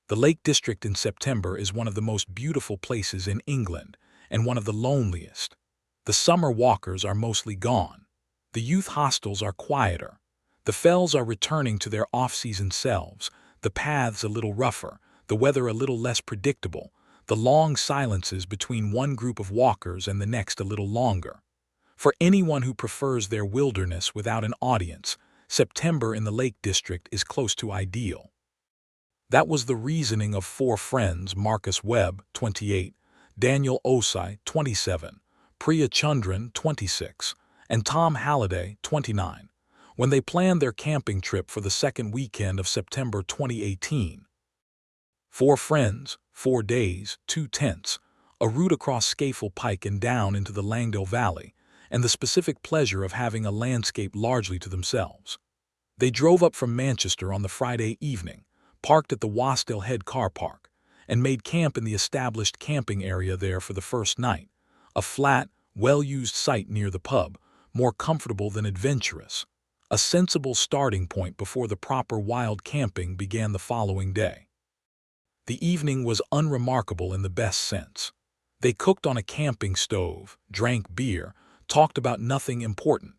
The Lake District in September is one of the most beautiful places in England and one of the loneliest. The summer walkers are mostly gone. The youth hostels are quieter. The fells are returning to their off-season selves, the paths a little rougher, the weather a little less predictable, the long silences between one group of walkers and the next a little longer. For anyone who prefers their wilderness without an audience, September in the Lake District is close to ideal. That was the reasoning of four friends: Marcus Webb, 28, Daniel Osai, 27, Priya Chundran, 26, and Tom Halliday, 29, when they planned their camping trip for the second weekend of September 2018. 4 friends, 4 days, 2 tents, a route across Scafell Pike and down into the Langdale Valley, and the specific pleasure of having a landscape largely to themselves. They drove up from Manchester on the Friday evening, parked at the Wasdale Head car park, and made camp in the established camping area there for the first night, a flat, well-used site near the pub, more comfortable than adventurous, a sensible starting point before the proper wild camping began the following day. The evening was unremarkable in the best sense. They cooked on a camping stove, drank beer, talked about nothing important.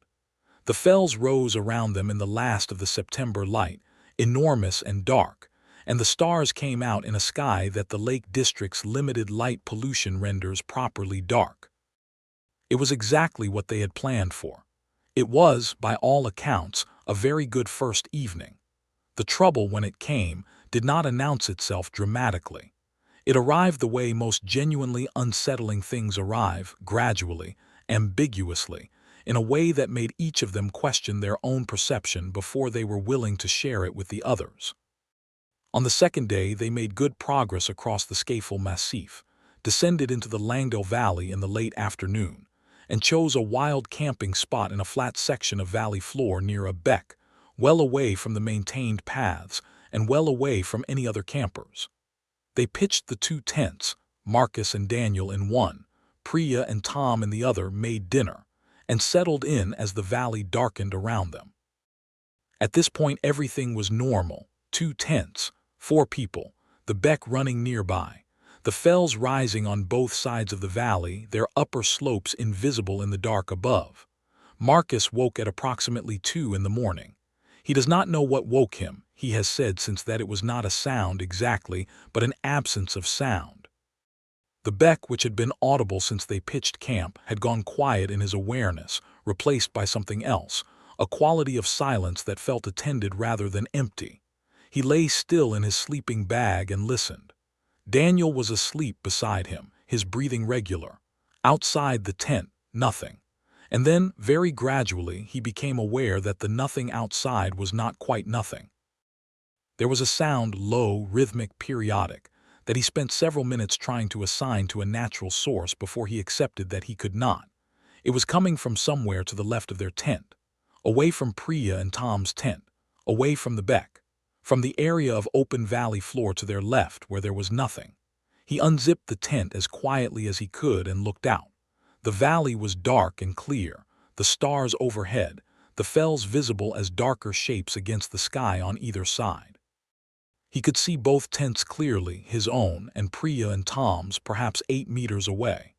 The fells rose around them in the last of the September light, enormous and dark, and the stars came out in a sky that the Lake District's limited light pollution renders properly dark. It was exactly what they had planned for. It was, by all accounts, a very good first evening. The trouble, when it came, did not announce itself dramatically. It arrived the way most genuinely unsettling things arrive, gradually, ambiguously, in a way that made each of them question their own perception before they were willing to share it with the others. On the second day, they made good progress across the Scafell Massif, descended into the Langdale Valley in the late afternoon, and chose a wild camping spot in a flat section of valley floor near a beck, well away from the maintained paths and well away from any other campers. They pitched the 2 tents, Marcus and Daniel in one, Priya and Tom in the other, made dinner, and settled in as the valley darkened around them. At this point everything was normal: 2 tents, 4 people, the beck running nearby, the fells rising on both sides of the valley, their upper slopes invisible in the dark above. Marcus woke at approximately 2 in the morning. He does not know what woke him, he has said since, that it was not a sound exactly, but an absence of sound. The beck, which had been audible since they pitched camp, had gone quiet in his awareness, replaced by something else, a quality of silence that felt attended rather than empty. He lay still in his sleeping bag and listened. Daniel was asleep beside him, his breathing regular. Outside the tent, nothing. And then, very gradually, he became aware that the nothing outside was not quite nothing. There was a sound, low, rhythmic, periodic, that he spent several minutes trying to assign to a natural source before he accepted that he could not. It was coming from somewhere to the left of their tent, away from Priya and Tom's tent, away from the beck, from the area of open valley floor to their left where there was nothing. He unzipped the tent as quietly as he could and looked out. The valley was dark and clear, the stars overhead, the fells visible as darker shapes against the sky on either side. He could see both tents clearly, his own and Priya and Tom's, perhaps 8 meters away.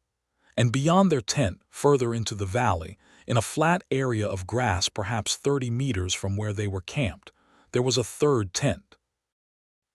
And beyond their tent, further into the valley, in a flat area of grass perhaps 30 meters from where they were camped, there was a third tent.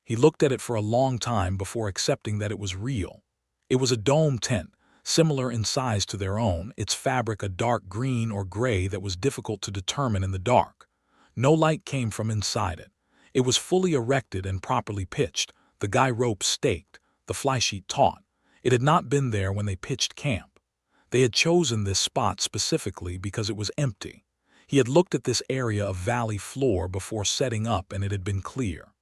He looked at it for a long time before accepting that it was real. It was a dome tent, similar in size to their own, its fabric a dark green or gray that was difficult to determine in the dark. No light came from inside it. It was fully erected and properly pitched, the guy ropes staked, the flysheet taut. It had not been there when they pitched camp. They had chosen this spot specifically because it was empty. He had looked at this area of valley floor before setting up and it had been clear.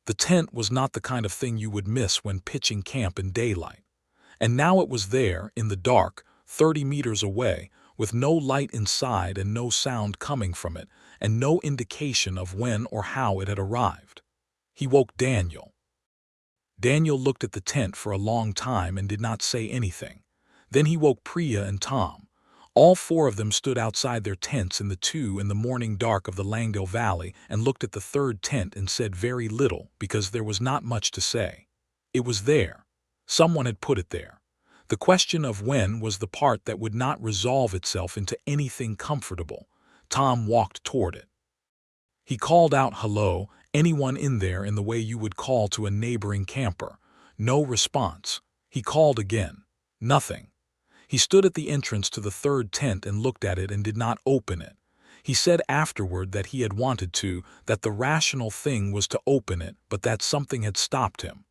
The tent was not the kind of thing you would miss when pitching camp in daylight. And now it was there, in the dark, 30 meters away, with no light inside and no sound coming from it, and no indication of when or how it had arrived. He woke Daniel. Daniel looked at the tent for a long time and did not say anything. Then he woke Priya and Tom. All four of them stood outside their tents in the morning dark of the Langdale Valley and looked at the third tent and said very little because there was not much to say. It was there. Someone had put it there. The question of when was the part that would not resolve itself into anything comfortable. Tom walked toward it. He called out, "Hello, anyone in there?" in the way you would call to a neighboring camper. No response. He called again. Nothing. He stood at the entrance to the third tent and looked at it and did not open it. He said afterward that he had wanted to, that the rational thing was to open it, but that something had stopped him.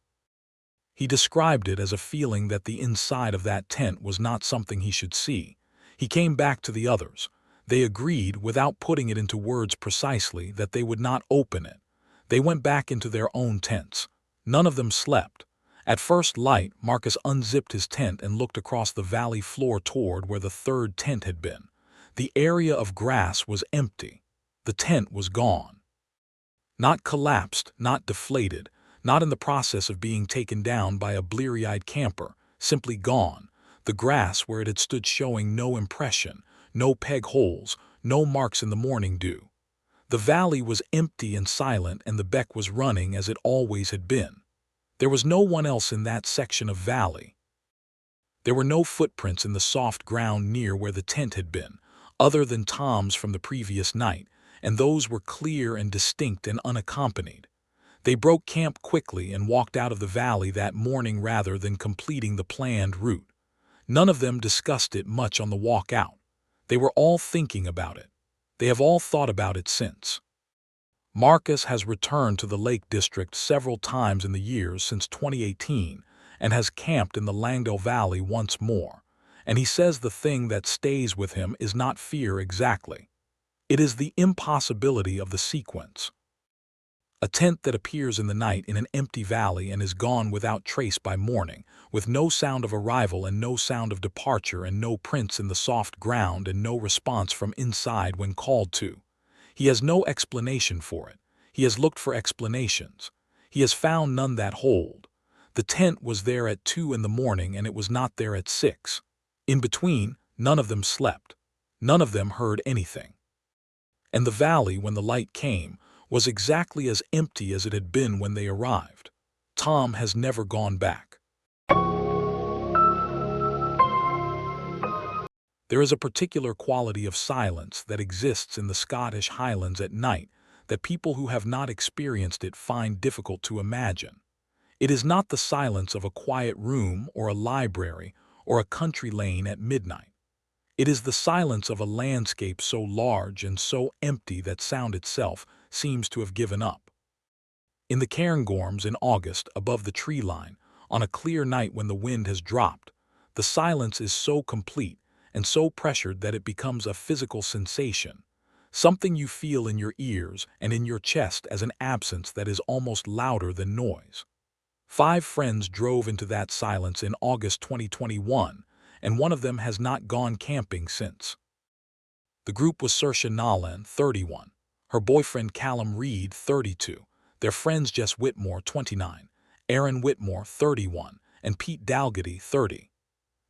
He described it as a feeling that the inside of that tent was not something he should see. He came back to the others. They agreed, without putting it into words precisely, that they would not open it. They went back into their own tents. None of them slept. At first light, Marcus unzipped his tent and looked across the valley floor toward where the third tent had been. The area of grass was empty. The tent was gone. Not collapsed, not deflated, not in the process of being taken down by a bleary-eyed camper, simply gone. The grass where it had stood showing no impression, no peg holes, no marks in the morning dew. The valley was empty and silent, and the beck was running as it always had been. There was no one else in that section of valley. There were no footprints in the soft ground near where the tent had been, other than Tom's from the previous night, and those were clear and distinct and unaccompanied. They broke camp quickly and walked out of the valley that morning rather than completing the planned route. None of them discussed it much on the walk out. They were all thinking about it. They have all thought about it since. Marcus has returned to the Lake District several times in the years since 2018 and has camped in the Langdale Valley once more, and he says the thing that stays with him is not fear exactly. It is the impossibility of the sequence. A tent that appears in the night in an empty valley and is gone without trace by morning, with no sound of arrival and no sound of departure and no prints in the soft ground and no response from inside when called to. He has no explanation for it. He has looked for explanations. He has found none that hold. The tent was there at 2 in the morning and it was not there at 6. In between, none of them slept. None of them heard anything. And the valley, when the light came, was exactly as empty as it had been when they arrived. Tom has never gone back. There is a particular quality of silence that exists in the Scottish Highlands at night that people who have not experienced it find difficult to imagine. It is not the silence of a quiet room or a library or a country lane at midnight. It is the silence of a landscape so large and so empty that sound itself seems to have given up. In the Cairngorms in August, above the tree line, on a clear night when the wind has dropped, the silence is so complete and so pressured that it becomes a physical sensation, something you feel in your ears and in your chest as an absence that is almost louder than noise. 5 friends drove into that silence in August 2021, and one of them has not gone camping since. The group was Saoirse Nolan, 31, her boyfriend Callum Reid, 32, their friends Jess Whitmore, 29, Aaron Whitmore, 31, and Pete Dalgety, 30.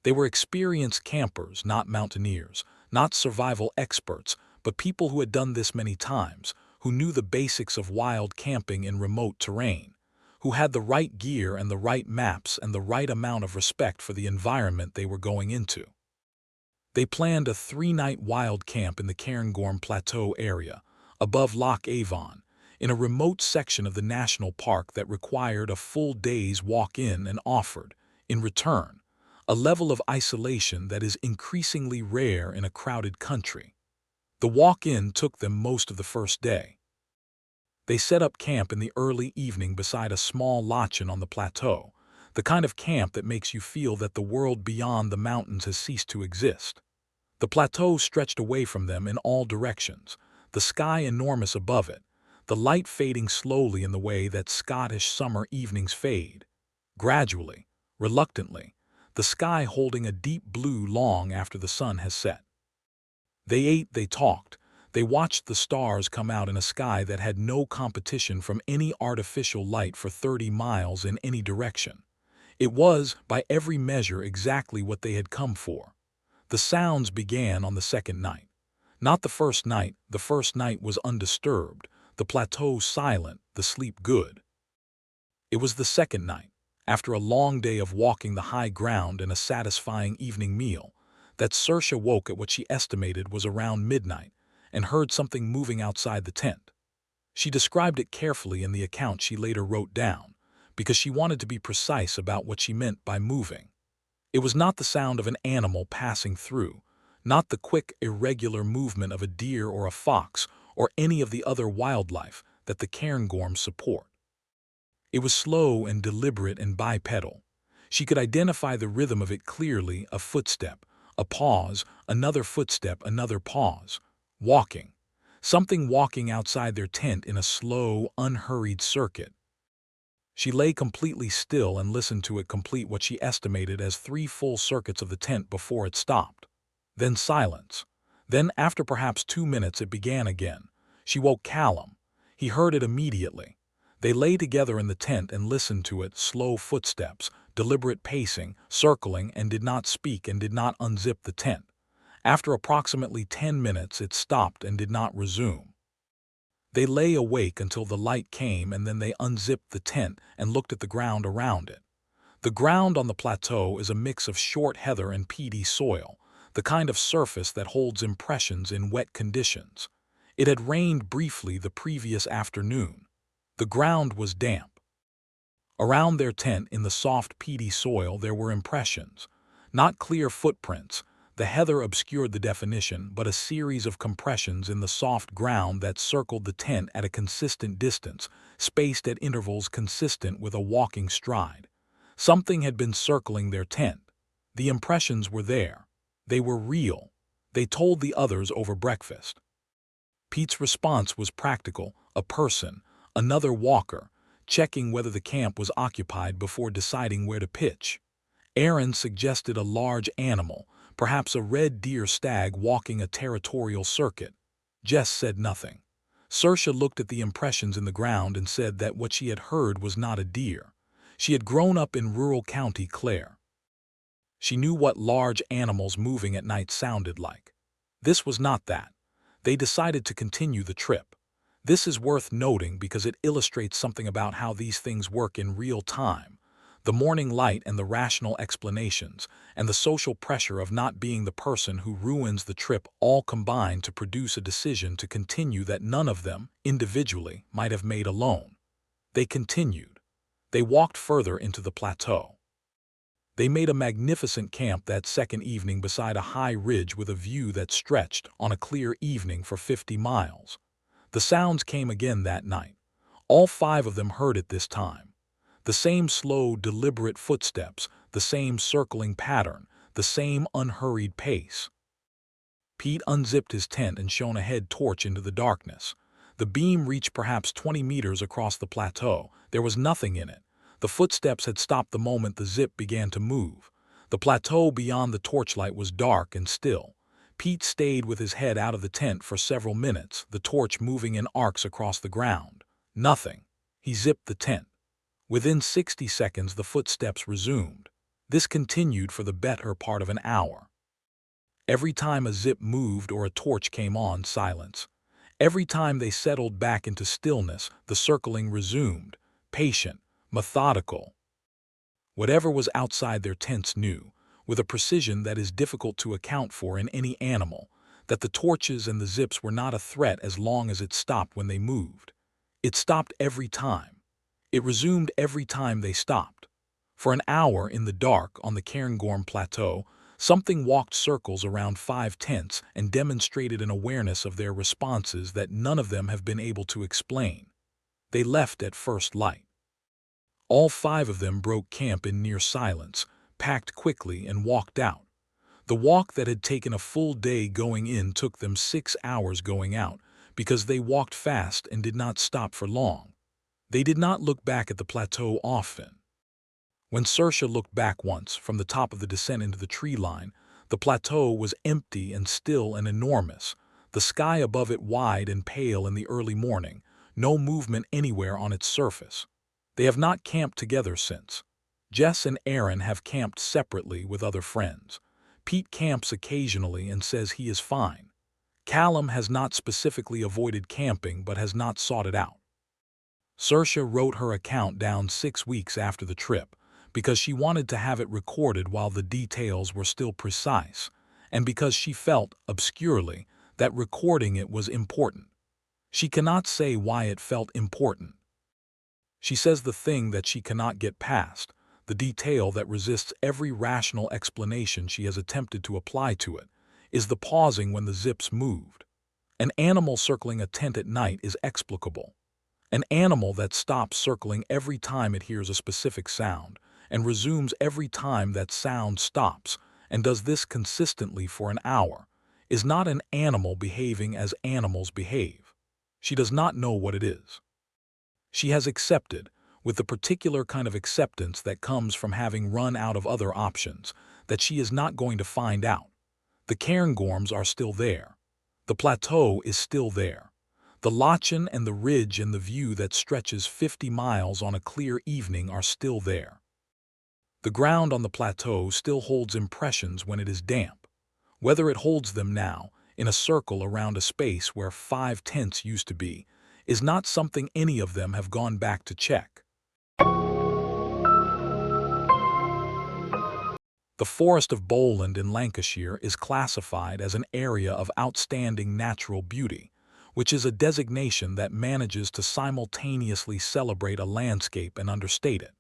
They were experienced campers, not mountaineers, not survival experts, but people who had done this many times, who knew the basics of wild camping in remote terrain, who had the right gear and the right maps and the right amount of respect for the environment they were going into. They planned a 3-night wild camp in the Cairngorm Plateau area, above Loch Avon, in a remote section of the national park that required a full day's walk-in and offered, in return, a level of isolation that is increasingly rare in a crowded country. The walk-in took them most of the first day. They set up camp in the early evening beside a small lichen on the plateau, the kind of camp that makes you feel that the world beyond the mountains has ceased to exist. The plateau stretched away from them in all directions, the sky enormous above it, the light fading slowly in the way that Scottish summer evenings fade. Gradually, reluctantly, the sky holding a deep blue long after the sun has set. They ate, they talked. They watched the stars come out in a sky that had no competition from any artificial light for 30 miles in any direction. It was, by every measure, exactly what they had come for. The sounds began on the second night. Not the first night. The first night was undisturbed, the plateau silent, the sleep good. It was the second night, after a long day of walking the high ground and a satisfying evening meal, that Saoirse woke at what she estimated was around midnight and heard something moving outside the tent. She described it carefully in the account she later wrote down, because she wanted to be precise about what she meant by moving. It was not the sound of an animal passing through, not the quick, irregular movement of a deer or a fox or any of the other wildlife that the cairngorms support. It was slow and deliberate and bipedal. She could identify the rhythm of it clearly: a footstep, a pause, another footstep, another pause. Walking. Something walking outside their tent in a slow, unhurried circuit. She lay completely still and listened to it complete what she estimated as 3 full circuits of the tent before it stopped. Then silence. Then, after perhaps 2 minutes, it began again. She woke Callum. He heard it immediately. They lay together in the tent and listened to it: slow footsteps, deliberate pacing, circling, and did not speak and did not unzip the tent. After approximately 10 minutes, it stopped and did not resume. They lay awake until the light came, and then they unzipped the tent and looked at the ground around it. The ground on the plateau is a mix of short heather and peaty soil, the kind of surface that holds impressions in wet conditions. It had rained briefly the previous afternoon. The ground was damp. Around their tent, in the soft peaty soil, there were impressions. Not clear footprints. The heather obscured the definition, but a series of compressions in the soft ground that circled the tent at a consistent distance, spaced at intervals consistent with a walking stride. Something had been circling their tent. The impressions were there. They were real. They told the others over breakfast. Pete's response was practical: a person, another walker, checking whether the camp was occupied before deciding where to pitch. Aaron suggested a large animal, perhaps a red deer stag walking a territorial circuit. Jess said nothing. Saoirse looked at the impressions in the ground and said that what she had heard was not a deer. She had grown up in rural County Clare. She knew what large animals moving at night sounded like. This was not that. They decided to continue the trip. This is worth noting because it illustrates something about how these things work in real time. The morning light and the rational explanations, and the social pressure of not being the person who ruins the trip, all combine to produce a decision to continue that none of them, individually, might have made alone. They continued. They walked further into the plateau. They made a magnificent camp that second evening beside a high ridge with a view that stretched, on a clear evening, for 50 miles. The sounds came again that night. All 5 of them heard it this time. The same slow, deliberate footsteps, the same circling pattern, the same unhurried pace. Pete unzipped his tent and shone a head torch into the darkness. The beam reached perhaps 20 meters across the plateau. There was nothing in it. The footsteps had stopped the moment the zip began to move. The plateau beyond the torchlight was dark and still. Pete stayed with his head out of the tent for several minutes, the torch moving in arcs across the ground. Nothing. He zipped the tent. Within 60 seconds, the footsteps resumed. This continued for the better part of an hour. Every time a zip moved or a torch came on, silence. Every time they settled back into stillness, the circling resumed, patient, methodical. Whatever was outside their tents knew, with a precision that is difficult to account for in any animal, that the torches and the zips were not a threat as long as it stopped when they moved. It stopped every time. It resumed every time they stopped. For an hour in the dark on the Cairngorm Plateau, something walked circles around 5 tents and demonstrated an awareness of their responses that none of them have been able to explain. They left at first light. All 5 of them broke camp in near silence, packed quickly, and walked out. The walk that had taken a full day going in took them 6 hours going out, because they walked fast and did not stop for long. They did not look back at the plateau often. When Saoirse looked back once, from the top of the descent into the tree line, the plateau was empty and still and enormous, the sky above it wide and pale in the early morning, no movement anywhere on its surface. They have not camped together since. Jess and Aaron have camped separately with other friends. Pete camps occasionally and says he is fine. Callum has not specifically avoided camping but has not sought it out. Saoirse wrote her account down 6 weeks after the trip because she wanted to have it recorded while the details were still precise, and because she felt, obscurely, that recording it was important. She cannot say why it felt important. She says the thing that she cannot get past, the detail that resists every rational explanation she has attempted to apply to it, is the pausing when the zips moved. An animal circling a tent at night is explicable. An animal that stops circling every time it hears a specific sound and resumes every time that sound stops and does this consistently for an hour is not an animal behaving as animals behave. She does not know what it is. She has accepted, with the particular kind of acceptance that comes from having run out of other options, that she is not going to find out. The cairngorms are still there. The plateau is still there. The Lochen and the ridge and the view that stretches 50 miles on a clear evening are still there. The ground on the plateau still holds impressions when it is damp. Whether it holds them now, in a circle around a space where 5 tents used to be, is not something any of them have gone back to check. The Forest of Bowland in Lancashire is classified as an area of outstanding natural beauty, which is a designation that manages to simultaneously celebrate a landscape and understate it.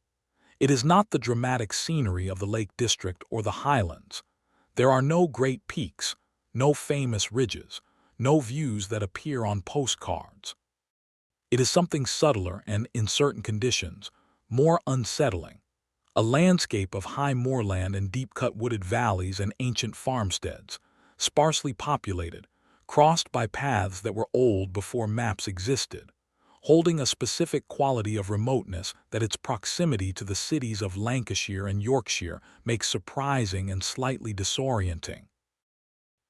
It is not the dramatic scenery of the Lake District or the Highlands. There are no great peaks, no famous ridges, no views that appear on postcards. It is something subtler and, in certain conditions, more unsettling. A landscape of high moorland and deep-cut wooded valleys and ancient farmsteads, sparsely populated, crossed by paths that were old before maps existed, holding a specific quality of remoteness that its proximity to the cities of Lancashire and Yorkshire makes surprising and slightly disorienting.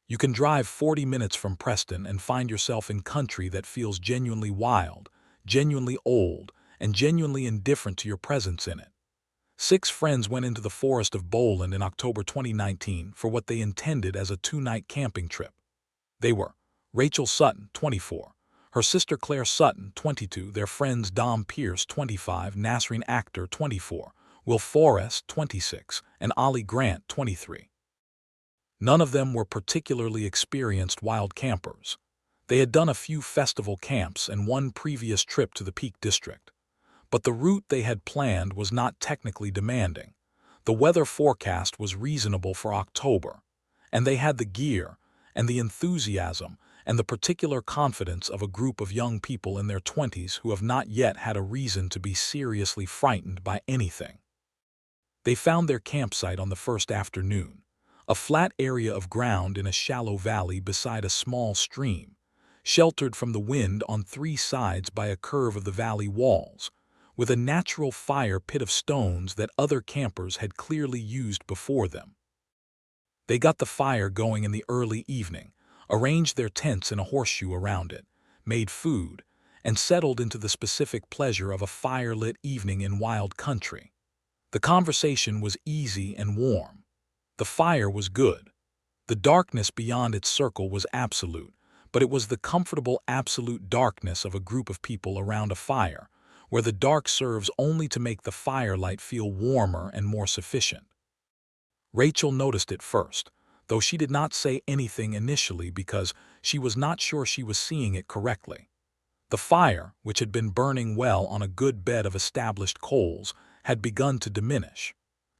You can drive 40 minutes from Preston and find yourself in country that feels genuinely wild, genuinely old, and genuinely indifferent to your presence in it. 6 friends went into the Forest of Bowland in October 2019 for what they intended as a 2-night camping trip. They were Rachel Sutton, 24, her sister Claire Sutton, 22, their friends Dom Pierce, 25, Nasreen Akhtar, 24, Will Forrest, 26, and Ollie Grant, 23. None of them were particularly experienced wild campers. They had done a few festival camps and one previous trip to the Peak District. But the route they had planned was not technically demanding. The weather forecast was reasonable for October, and they had the gear and the enthusiasm and the particular confidence of a group of young people in their 20s who have not yet had a reason to be seriously frightened by anything. They found their campsite on the first afternoon, a flat area of ground in a shallow valley beside a small stream, sheltered from the wind on 3 sides by a curve of the valley walls, with a natural fire pit of stones that other campers had clearly used before them. They got the fire going in the early evening, arranged their tents in a horseshoe around it, made food, and settled into the specific pleasure of a fire-lit evening in wild country. The conversation was easy and warm. The fire was good. The darkness beyond its circle was absolute, but it was the comfortable absolute darkness of a group of people around a fire, where the dark serves only to make the firelight feel warmer and more sufficient. Rachel noticed it first, though she did not say anything initially because she was not sure she was seeing it correctly. The fire, which had been burning well on a good bed of established coals, had begun to diminish.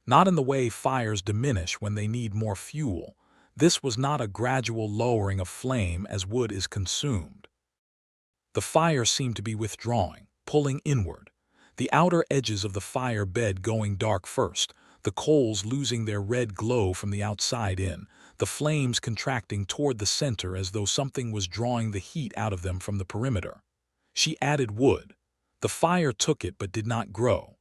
Not in the way fires diminish when they need more fuel. This was not a gradual lowering of flame as wood is consumed. The fire seemed to be withdrawing, pulling inward, the outer edges of the fire bed going dark first, the coals losing their red glow from the outside in, the flames contracting toward the center as though something was drawing the heat out of them from the perimeter. She added wood. The fire took it but did not grow.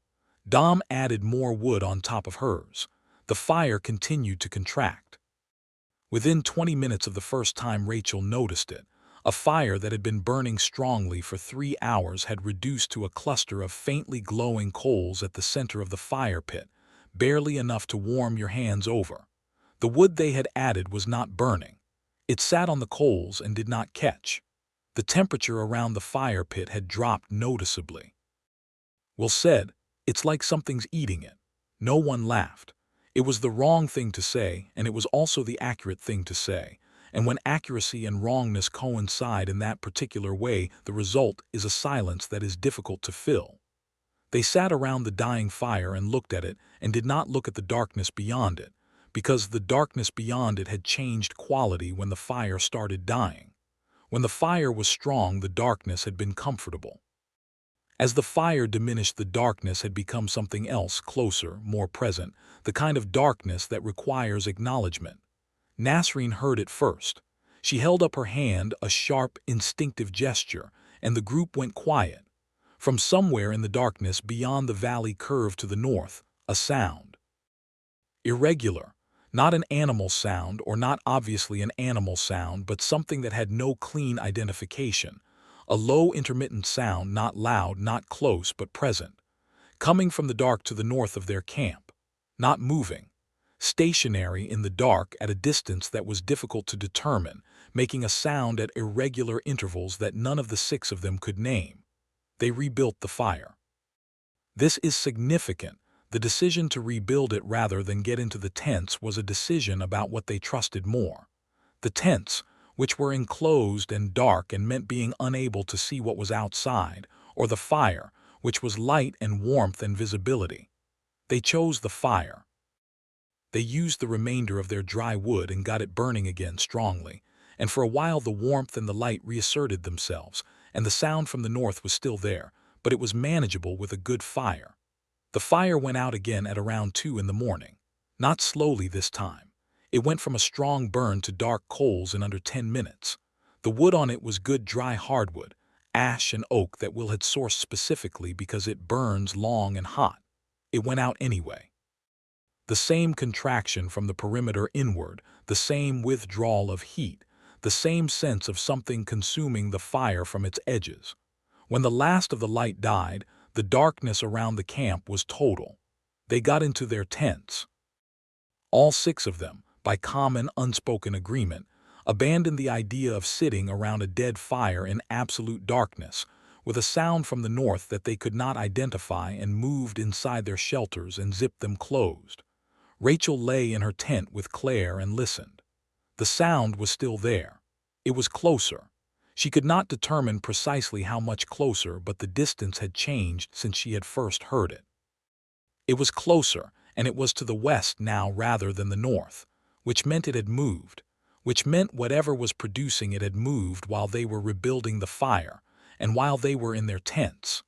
Dom added more wood on top of hers. The fire continued to contract. Within 20 minutes of the first time Rachel noticed it, a fire that had been burning strongly for 3 hours had reduced to a cluster of faintly glowing coals at the center of the fire pit, barely enough to warm your hands over. The wood they had added was not burning. It sat on the coals and did not catch. The temperature around the fire pit had dropped noticeably. Will said, "It's like something's eating it." No one laughed. It was the wrong thing to say, and it was also the accurate thing to say. And when accuracy and wrongness coincide in that particular way, the result is a silence that is difficult to fill. They sat around the dying fire and looked at it, and did not look at the darkness beyond it, because the darkness beyond it had changed quality when the fire started dying. When the fire was strong, the darkness had been comfortable. As the fire diminished, the darkness had become something else, closer, more present, the kind of darkness that requires acknowledgement. Nasreen heard it first. She held up her hand, a sharp, instinctive gesture, and the group went quiet. From somewhere in the darkness beyond the valley curve to the north, a sound. Irregular, not an animal sound, or not obviously an animal sound, but something that had no clean identification. A low, intermittent sound, not loud, not close, but present, coming from the dark to the north of their camp. Not moving. Stationary in the dark at a distance that was difficult to determine, making a sound at irregular intervals that none of the six of them could name. They rebuilt the fire. This is significant. The decision to rebuild it rather than get into the tents was a decision about what they trusted more. The tents, which were enclosed and dark and meant being unable to see what was outside, or the fire, which was light and warmth and visibility. They chose the fire. They used the remainder of their dry wood and got it burning again strongly, and for a while the warmth and the light reasserted themselves, and the sound from the north was still there, but it was manageable with a good fire. The fire went out again at around 2 in the morning. Not slowly this time. It went from a strong burn to dark coals in under 10 minutes. The wood on it was good dry hardwood, ash and oak that Will had sourced specifically because it burns long and hot. It went out anyway. The same contraction from the perimeter inward, the same withdrawal of heat, the same sense of something consuming the fire from its edges. When the last of the light died, the darkness around the camp was total. They got into their tents. All 6 of them, by common unspoken agreement, abandoned the idea of sitting around a dead fire in absolute darkness, with a sound from the north that they could not identify, and moved inside their shelters and zipped them closed. Rachel lay in her tent with Claire and listened. The sound was still there. It was closer. She could not determine precisely how much closer, but the distance had changed since she had first heard it. It was closer, and it was to the west now rather than the north, which meant it had moved, which meant whatever was producing it had moved while they were rebuilding the fire, and while they were in their tents.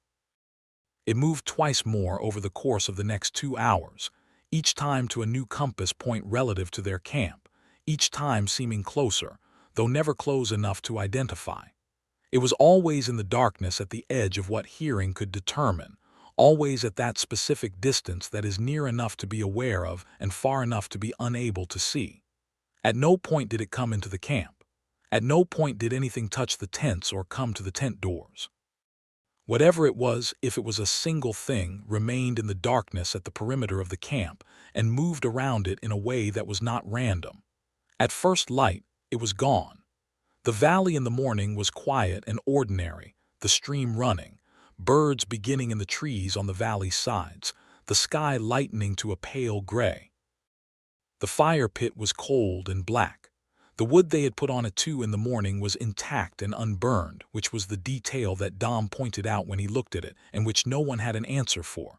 It moved twice more over the course of the next 2 hours, each time to a new compass point relative to their camp, each time seeming closer, though never close enough to identify. It was always in the darkness at the edge of what hearing could determine, always at that specific distance that is near enough to be aware of and far enough to be unable to see. At no point did it come into the camp. At no point did anything touch the tents or come to the tent doors. Whatever it was, if it was a single thing, remained in the darkness at the perimeter of the camp and moved around it in a way that was not random. At first light, it was gone. The valley in the morning was quiet and ordinary, the stream running, birds beginning in the trees on the valley's sides, the sky lightening to a pale gray. The fire pit was cold and black. The wood they had put on at 2 in the morning was intact and unburned, which was the detail that Dom pointed out when he looked at it, and which no one had an answer for.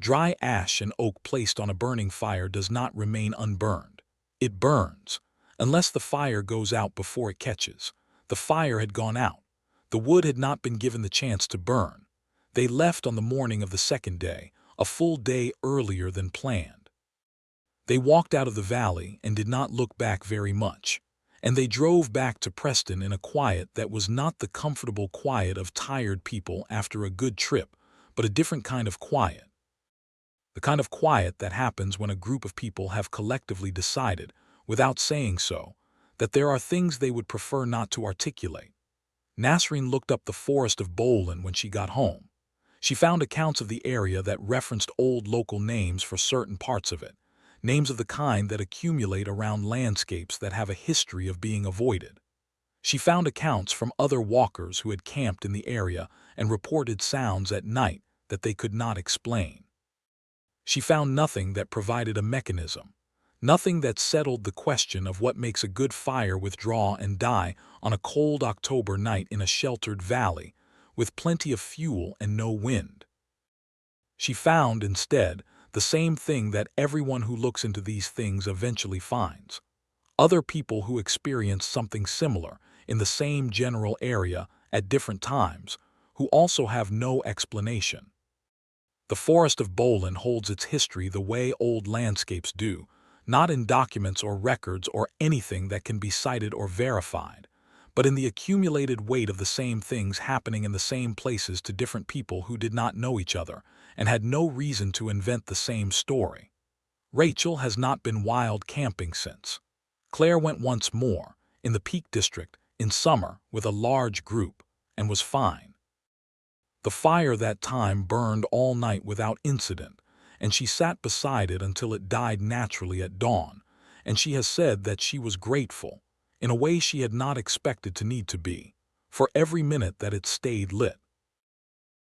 Dry ash and oak placed on a burning fire does not remain unburned. It burns, unless the fire goes out before it catches. The fire had gone out. The wood had not been given the chance to burn. They left on the morning of the second day, a full day earlier than planned. They walked out of the valley and did not look back very much. And they drove back to Preston in a quiet that was not the comfortable quiet of tired people after a good trip, but a different kind of quiet. The kind of quiet that happens when a group of people have collectively decided, without saying so, that there are things they would prefer not to articulate. Nasreen looked up the forest of Bolin when she got home. She found accounts of the area that referenced old local names for certain parts of it. names of the kind that accumulate around landscapes that have a history of being avoided. She found accounts from other walkers who had camped in the area and reported sounds at night that they could not explain. She found nothing that provided a mechanism, nothing that settled the question of what makes a good fire withdraw and die on a cold October night in a sheltered valley, with plenty of fuel and no wind. She found, instead, the same thing that everyone who looks into these things eventually finds: other people who experience something similar in the same general area at different times, who also have no explanation. The Forest of Bolin holds its history the way old landscapes do, not in documents or records or anything that can be cited or verified, but in the accumulated weight of the same things happening in the same places to different people who did not know each other and had no reason to invent the same story. Rachel has not been wild camping since. Claire went once more, in the Peak District, in summer with a large group, and was fine. The fire that time burned all night without incident, and she sat beside it until it died naturally at dawn, and she has said that she was grateful, in a way she had not expected to need to be, for every minute that it stayed lit.